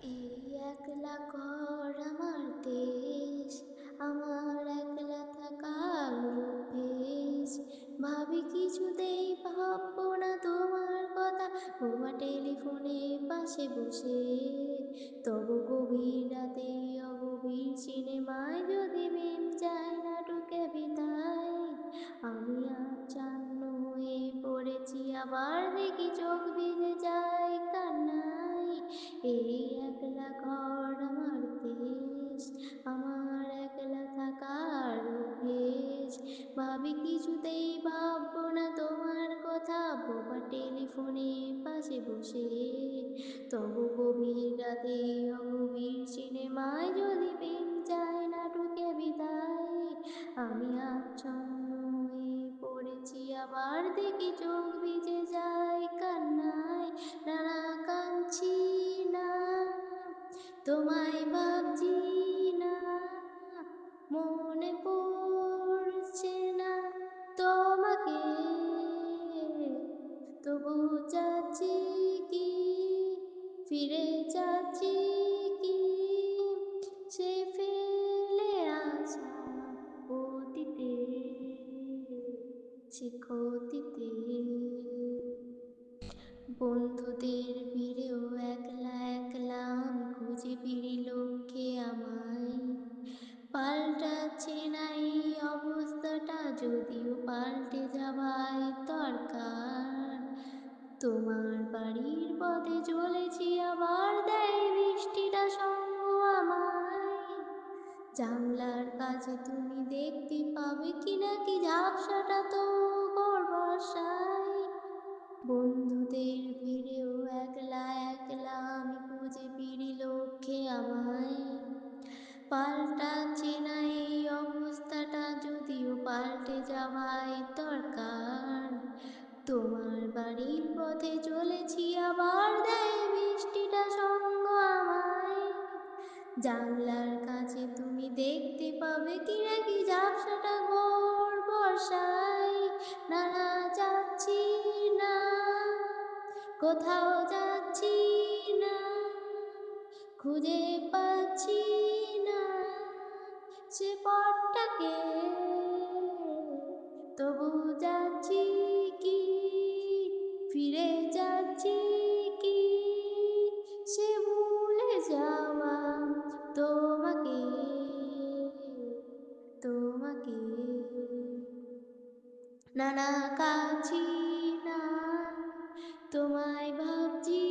এই একলা ঘর আমার দেশ, আমার একলা থাকার অভ্যেস। ভাবি কিছুতেই ভাববো না তোমার কথা, বোবা টেলিফোনে পাশে বসে। তবু গভীর রাতে অগভীর সিনেমায় যদি বিম যায় না ঢুকে বিদায়, আমি আচ্ছন্ন হয়ে পড়েছি, আবার দেখি চোখ ভিজে যায় কান্নায়। এই একলা ঘর আমার দেশ, আমার একলা থাকার অভ্যেস। ভাবি কিছুতেই ভাববো না তোমার কথা, বোবা টেলিফোনে পাশে বসে। তবু গভীর রাতে অগভীর সিনেমায় যদি প্রেম যায় না ঢুকে বিদায়, আমি আচ্ছন্ন হয়ে পড়েছি, আবার দেখি চোখ ভিজে যায় কান্নায়। না না, কাঁদছি না, তোমায় ভাবছি না, মনে পড়ছে না তোমাকে, তবু চাচ্ছি কি, ফিরে যাচ্ছি কি, সে ফেলে আসা অতীতে, সে ক্ষতিতে। বন্ধুদের ভিড়েও একলা একলা আমি খুঁজে ফিরি লক্ষ্যে আমায়। পাল্টাচ্ছে না এই অবস্থাটা, যদিও পাল্টে যাওয়াই দরকার। তোমার বাড়ির পথে চলেছি, আবার দেয় বৃষ্টিটা সঙ্গ আমায়। জানলার কাছে তুমি দেখতে পাবে কি নাকি ঝাপসাটা তো বর্ষায়। বন্ধুদের ভিড়েও একলা একলা আমি খুঁজে ফিরি লক্ষ্যে আমায়। পাল্টাচ্ছে না এই অবস্থাটা, যদিও পাল্টে যাওয়াই দরকার। তোমার বাড়ির পথে চলেছি, আবার দেয় বৃষ্টিটা সঙ্গ আমায়। জানলার কাছে তুমি দেখতে পাবে কি নাকি ঝাপসাটা বর্ষায়। না না, যাচ্ছি না, কোথাও যাচ্ছি না, খুঁজে পাচ্ছি না সে পথটাকে, তবু যাচ্ছি কি, ফিরে যাচ্ছি কি, সে ভুলে যাওয়া তোমাকে, তোমাকে। না না, কাছি না, তোমায় ভাবছি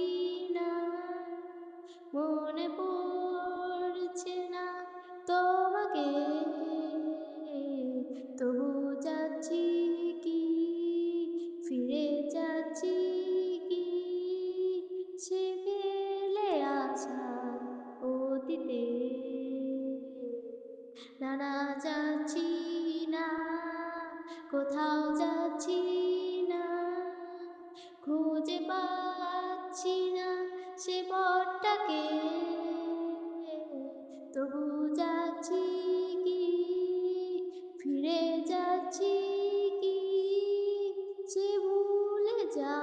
না, মনে পড়ছে না তোমাকে, তবু যাচ্ছি কি, ফিরে যাচ্ছি কি, সে ফেলে আসা অতীতে। না না, যাচ্ছি না, কোথাও যাচ্ছি না, খুঁজে পাচ্ছি না সে পথটাকে, তবু যাচ্ছি কি, ফিরে যাচ্ছি কি, সে ভুলে যা